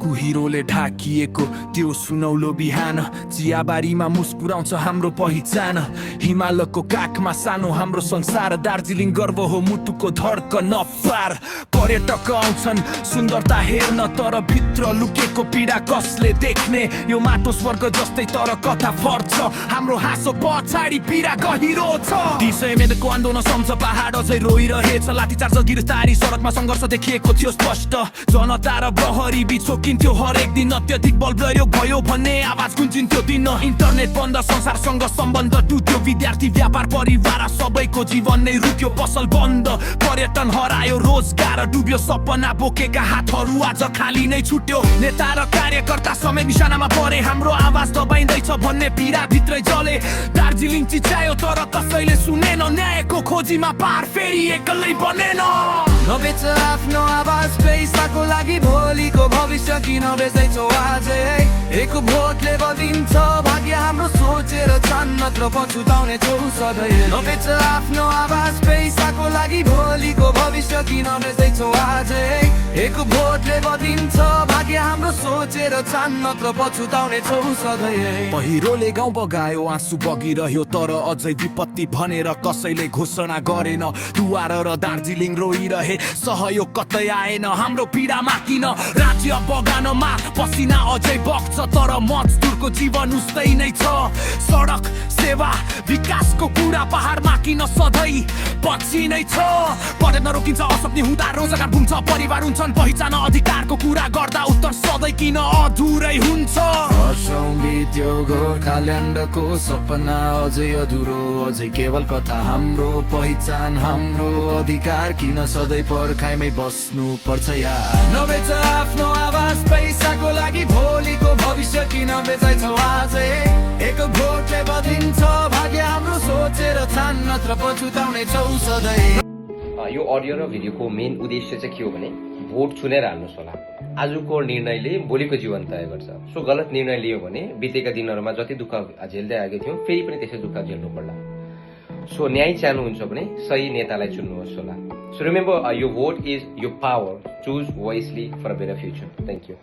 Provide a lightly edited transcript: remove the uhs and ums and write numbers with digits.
कुहिरोले ढाकिएको त्यो सुनौलो बिहान चियाबारीमा मुस्कुराउँछ हाम्रो पहिचान हिमालयको काखमा सानो हाम्रो संसार दार्जिलिङ गर्व हो मुटुको धड्कन अपार पर्यटक आउँछन् सुन्दरता हेर्न तर भित्र लुकेको पीडा कसले देख्ने यो माटो स्वर्ग जस्तै तर कथा फर्छ हाम्रो हाँसो पछाडि पीडा गहिरो छ दिसैमेदको आन्दोलन सम्झ पहाड अझै रोइरहेछ लाठीचार्ज गिरफ्तारी सडकमा सङ्घर्ष देखिएको थियो स्पष्ट जनता र प्रहरी बीच छोकिन्थ्यो हरेक दिन अत्यधिक बल प्रयोग भयो भन्ने आवाज गुन्जिन्थ्यो दिन इन्टरनेट बन्द संसारसँग सम्बन्ध टुट्यो विद्यार्थी व्यापार परिवार सबैको जीवन नै रुक्यो पसल बन्द पर्यटन हरायो रोजगार डुब्यो सपना बोकेका हातहरू आज खाली नै छुट्यो नेता र कार्यकर्ता समेत निशानामा परे हाम्रो आवाज दबाइँदैछ भन्ने पीडा भित्रै जले दार्जिलिङ चिच्यायो तर कसैले सुनेन न्यायको खोजीमा पार फेरि एक्लै बनेन नबेच आफ्नो आवाज पैसाको लागि भोलिको भविष्य किन बेच्दैछौ आजै एक भोटले बदिन्छ भाग्य हाम्रो सोचेर छन् नत्र पछुताउने छौ सधैँ नबेच आफ्नो आवाज पैसाको लागि भोलिको भविष्य किन बेच्दैछौ आजै एक भोटले बदिन्छ भाग्य हाम्रो सोचेर छन् नत्र पछुताउने छौ सधैँ पहिरोले गाउँ बगायो आँसु बगिरह्यो तर अझै विपत्ति भनेर कसैले घोषणा गरेन दुवार र दार्जिलिङ रोइरहे सहयोग कतै आएन हाम्रो पीडामा किन राज्य बगानमा पसिना अझै बग्छ तर मजदुरको जीवन उस्तै नै छ सडक सेवा विकासको कुरा पहाडमा किन सधैँ पछि नै छ पर्यटन रोकिन्छ असक्ने हुँदा रोजगार बुन्छ परिवार हुन्छन् पहिचान अधिकारको कुरा गर्दा उत्तर सधैँ किन अधुरै हुन्छ वर्षौं बित्यो गोर्खाल्यान्डको सपना अझै अधुरो अझै केवल कथा हाम्रो पहिचान हाम्रो अधिकार किन सधैँ पर्खाइमै बस्नु पर्छ यार नबेच आफ्नो आवाज पैसाको लागि भोलिको भविष्य किन बेच्दैछौ आजै एक भोटले बदिन्छ भाग्य हाम्रो सोचेर छन् नत्र पछुताउने छौ सधैँ यो अडियो र भिडियोको मेन उद्देश्य चाहिँ के हो भने भोट चुनेर हाल्नुहोस् होला आजको निर्णयले भोलिको जीवन तय गर्छ सो गलत निर्णय लियो भने बितेका दिनहरूमा जति दुःख झेल्दै आएको थियौँ फेरि पनि त्यसै दुःख झेल्नु पर्ला सो न्याय चाहनुहुन्छ भने सही नेतालाई चुन्नुहोस् होला so remember your vote is your power choose wisely for a better future thank you